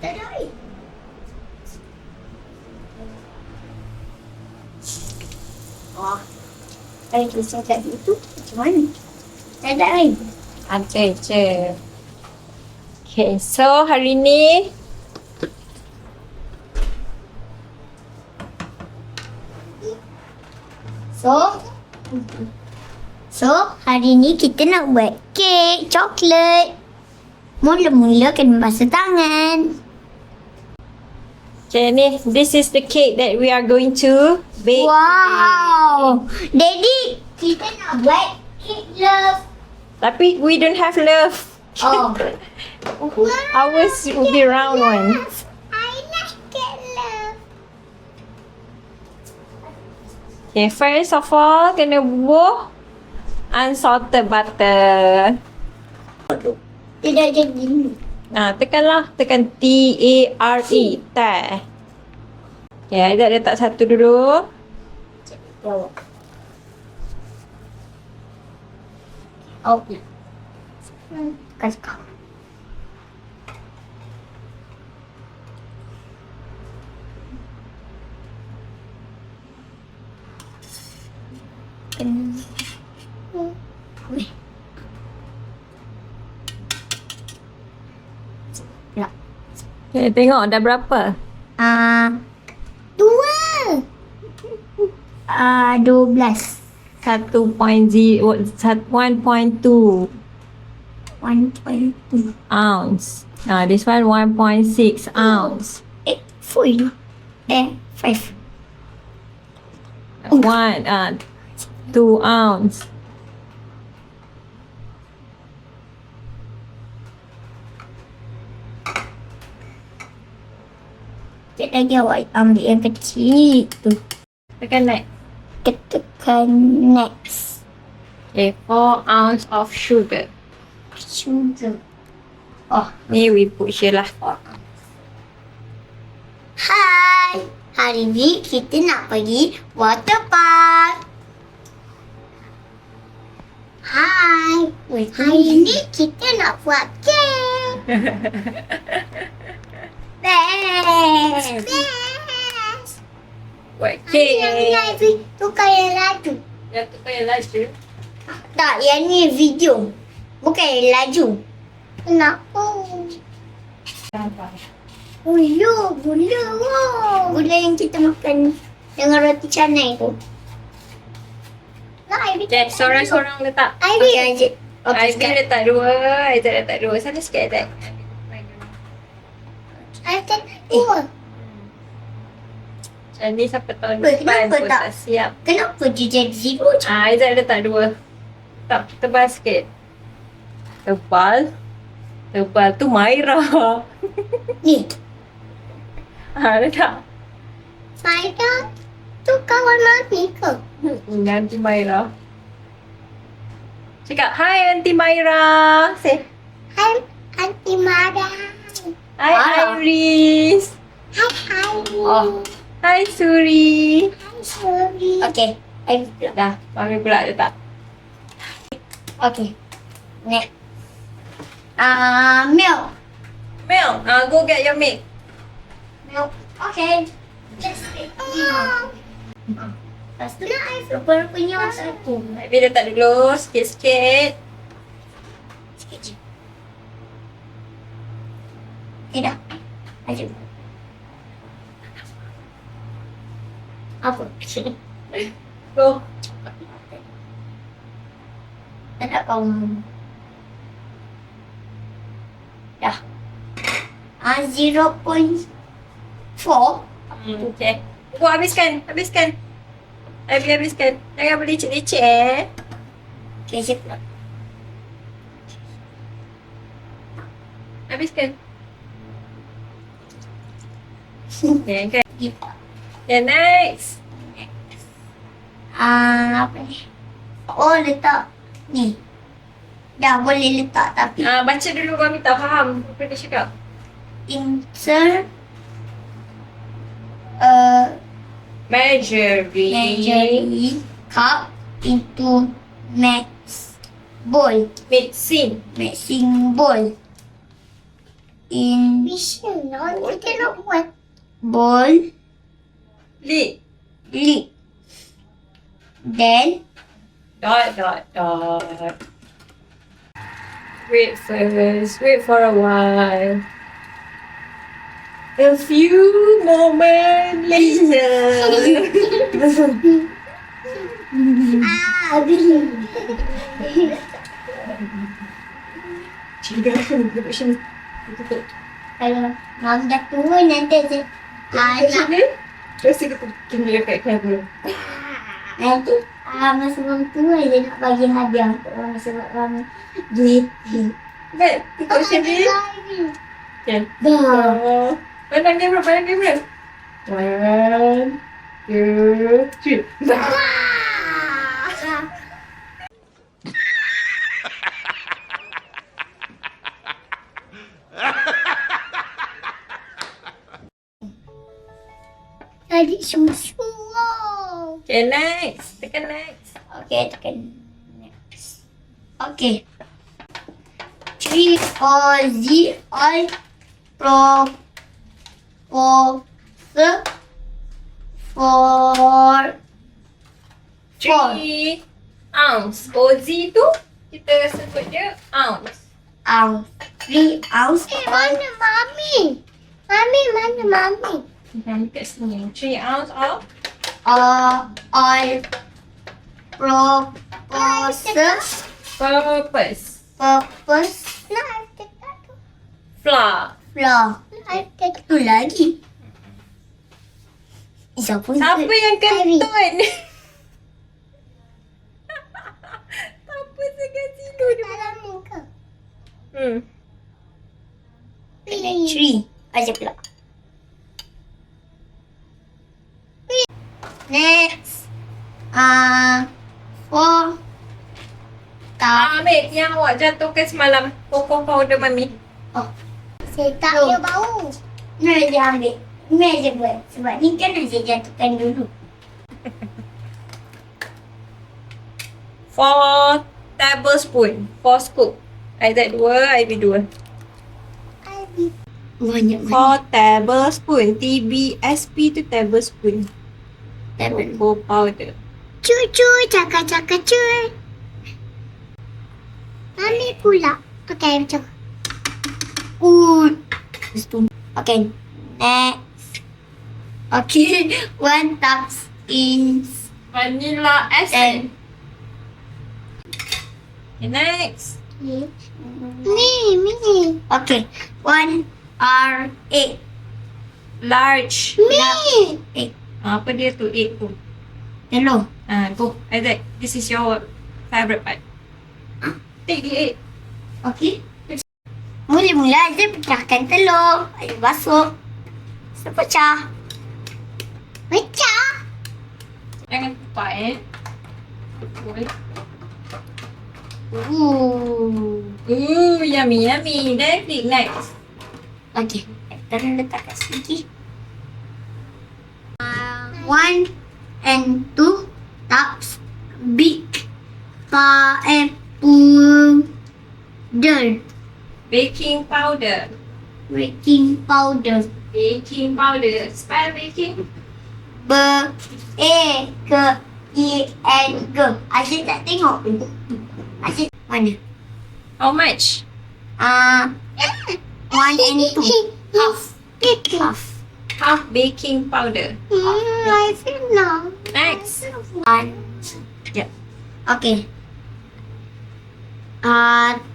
tak ada air. Oh, air kisah tadi tu macam mana? Tak ada air. Ada je. Okay, so hari ni So, hari ni kita nak buat kek coklat. Mula-mula kena basuh tangan. okay, ni, this is the cake that we are going to bake. Wow! Daddy, kita nak buat kek love. Tapi we don't have love. Oh. Ours will be round one. I like kek love. Okay, first of all, kena bubuh unsalted butter. Tidak jadi. Tekanlah. Tekan T-A-R-E. Teh. Okay, Aizat letak satu dulu. Oh. Oh. Kasih kau. Ya. Okay, tengok dah berapa? 12. 12. 1.0, 1.2 1.2. ounce. This one 1.6 ounce. 4. 5. 2 ounce. Sekejap lagi awak ambil yang kecil tu. Tekan next. Tekan next. Okay, 4 ounce of sugar. Sugar. Oh. Ni we put here lah. Hai. Hari ni kita nak pergi water park. Hai. Hari ni kita nak buat kek. Best. Best. Buat Yang cake. ni tukar yang laju. Yang tu yang laju. Tak, yang ni video. Bukan yang laju. Kenapa? Gula. Gula yang kita makan dengan roti canai tu. Nak air Okay, sorang-sorang letak. Air dia. Aizat letak 2. Aizat letak 2. Sana sikit Aizat. Air kan? Oh. Macam ni sampai tahun Kenapa depan pun tak? tak siap. Kenapa dia jadi zero je? Aizat letak 2. Tak, tebal sikit. Tebal? Tebal tu Maira. Ni. Letak. Saya tu kawan mami ke? Aunty Maira. Cakap, hi Aunty Maira. Say, Hai, Aunty Mara. hi Mara. Iris. Hai. Oh. Hi Suri. Sorry. Okay. Air pula. Dah, mami pula letak. Okay. Next. Milk. Mel, go get your milk. Milk. Okay. Just take milk. Lepas tu nak air super punya satu. Maybe letak dulu sikit-sikit. Sikit je. Okay dah. Lanjut. Apa? Go. Tak nak kau. Dah. 0.4. Okay. Go habiskan. Habiskan. Jangan berlicik-licik Okay, saya pula. Habiskan. Okay, okay. Okay, next. Apa ni? Oh, letak ni. Dah boleh letak tapi Baca dulu kami tak faham apa dia cakap. insert measuring cup into mixing bowl. Mixing. Mixing bowl. in ball Li. league. Then Dot. Wait first. Wait for a while. A few moments later. Duduk sini. Tutup. kalau Mam dah tua nanti nak Terus kita kena dekat kamera. nanti masa Mam tua je nak bagi hadiah untuk Mam sebab Mam duit. Baik, tutup sini. Okay. Dah. Pandang kamera. 1, 2, 3. Adik susu. Okay, next. Tekan next. Okay, tekan next. Okay. 3 or Z all propose for 3 ounce. OZ tu kita sebut dia ounce. 3 ounce. Mana mami? Mana mami? Dan kat sini 3 ounce of All purpose flour. flour. Tu lagi. Siapa Yang kentut? Apa sekat situ dia? Tree aja pula. Next. 4 Ambil yang awak jatuhkan semalam. Cocoa powder mami. Saya tak ada bau. Ni je ambil. Ni je buat. Sebab ni kan saya jatuhkan dulu. 4 tablespoon. 4 scoop. Aizat 2, Ivy 2. Banyak 4 tablespoon. TBSP tu tablespoon. Cocoa powder. Cucu, cakap-cakap cuy. Mami pula. Okay, macam. Okay, next. Okay, 1 taps in Vanilla essence. Okay, next. Me. Okay, 1 R8. Large. Me. Apa dia tu? 8 tu. Hello. Go. Aizat, this is your favorite part. Take the 8. Okay. Mula-mula je pecahkan telur. Air basuh. Sepecah. Pecah. Jangan tupai Boleh. Yummy. Then click next. Okay. Kita letak kat sini. 1 and 2 taps big powder. Baking powder. Baking powder. Spell baking. B-A-K-I-N-G. Asyik tak tengok pun. Asyik mana? How much? 1 and 2. Half baking powder. I feel now. Next. 1. Yep. Okay.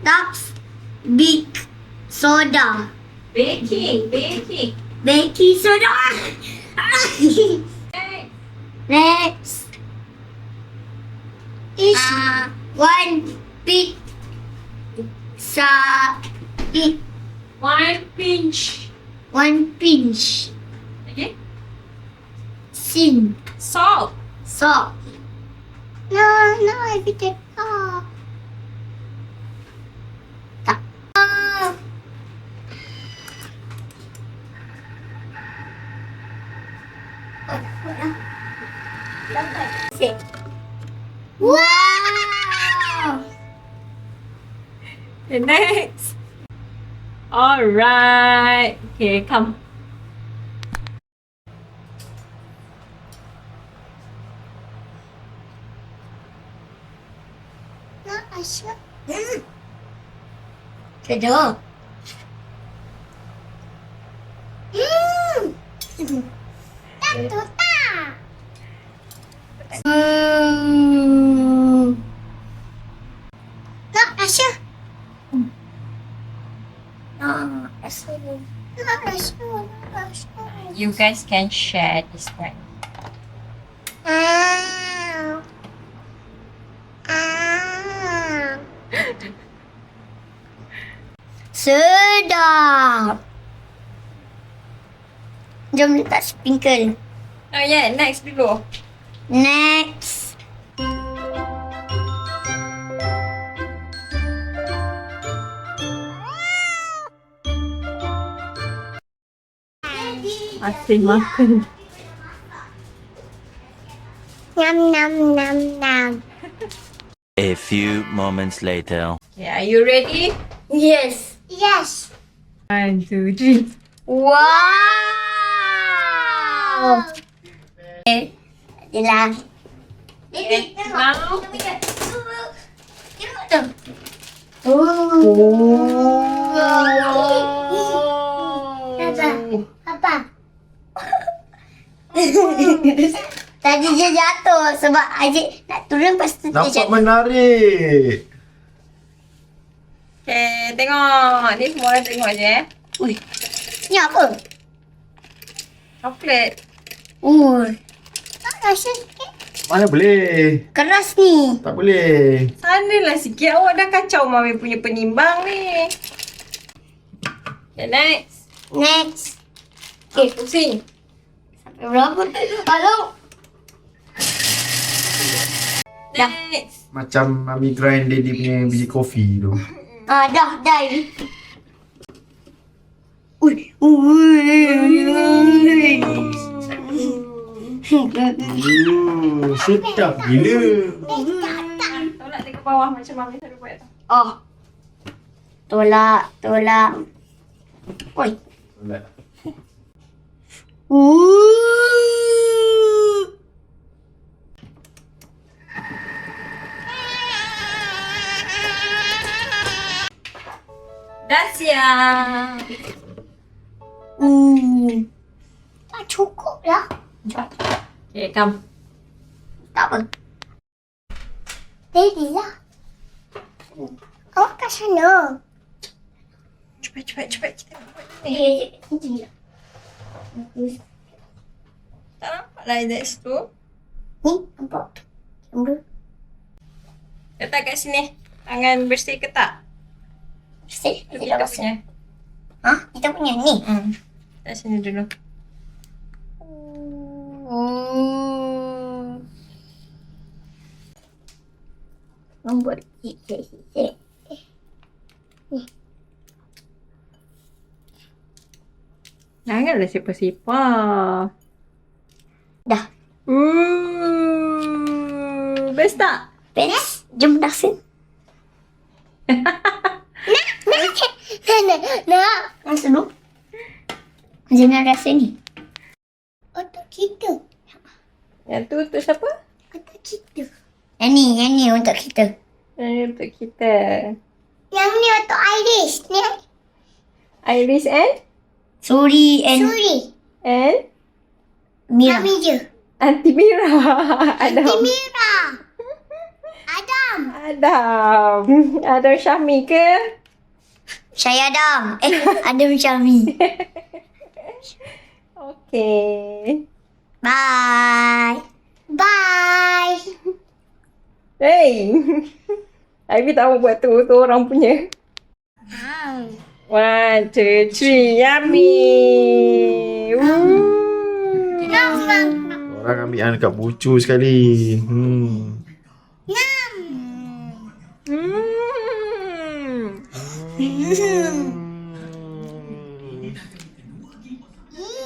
Taps big soda. Baking. Baking soda. Next. Next. 1 big 1 pinch. 1 pinch. Okay. Salt. Salt. No, I did salt. Tak. Wow! Okay, next. Alright. Okay, come. Nak Aisyah. Sedap. Tak tu tak. Nak Aisyah. Nak Aisyah. Nak Aisyah. Nak Aisyah. You guys can share this one. Sedap. Jom letak sprinkle. Oh yeah, next dulu. Next. Asyik makan. Nam nam nam nam. A few moments later. Okay, are you ready? Yes. Yes. 1, 2, 3. Wow. Okay. Adalah. Okay, now. Tengok tu. Apa? Tadi dia jatuh sebab Aziz nak turun lepas tu dia Nampak jatuh. menarik. Okay, tengok. Ni semua orang tengok je eh. Ui. Ni apa? Coklat. Tak rasa sikit. Mana boleh? Keras ni. Tak boleh. Sanalah sikit. Awak dah kacau Mami punya penimbang ni. Okay, next. Next. Okay, pusing. Sampai berapa? Halo. Dah. Next. Macam Mami grind Daddy punya biji kopi tu. Dah. Ui. Sedap gila. Tolak dia ke bawah macam Mami selalu buat tu. Oh. Tolak. Oi. Dah siap. Tak cukup lah. Okay, come. Tak apa. Daddy lah. Awak kat sana. Cepat. Kita buat ni. Sini lah. Tak nampak lah dari situ. Ni, nampak? Camera. Letak kat sini. Tangan bersih ke tak? Bersih. Itu Kita kita bersih. punya. Ha? Kita punya ni. Kat sini dulu. Nombor sisik. Janganlah sipar-sipar. Dah. Best tak? Beres? Jom rasa. Nak. Rasa dulu. Jangan rasa ni. Otak kita. Yang tu untuk siapa? Otak kita. Yang ni untuk kita. Yang untuk kita. Yang ni untuk Iris. Ni. Iris and? Suri. And? Mira. Kami je. Aunty Mira. Adam. Mira. Adam. Adam Syahmi ke? Saya Adam. Adam Syami. Okay. Bye. Hey. Ivy tak mau buat tu orang punya. 1, 2, 3. Yummy. Orang ambil dekat bucu sekali.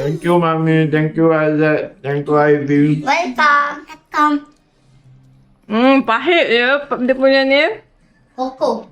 Thank you Mami, thank you Azad, thank you Ivy. Welcome. Pahit je dia punya ni. Koko.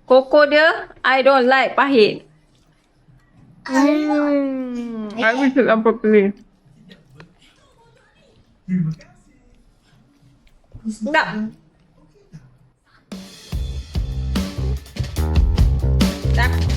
Koko dia, I don't like pahit. I wish it up properly. Enggak. Dah.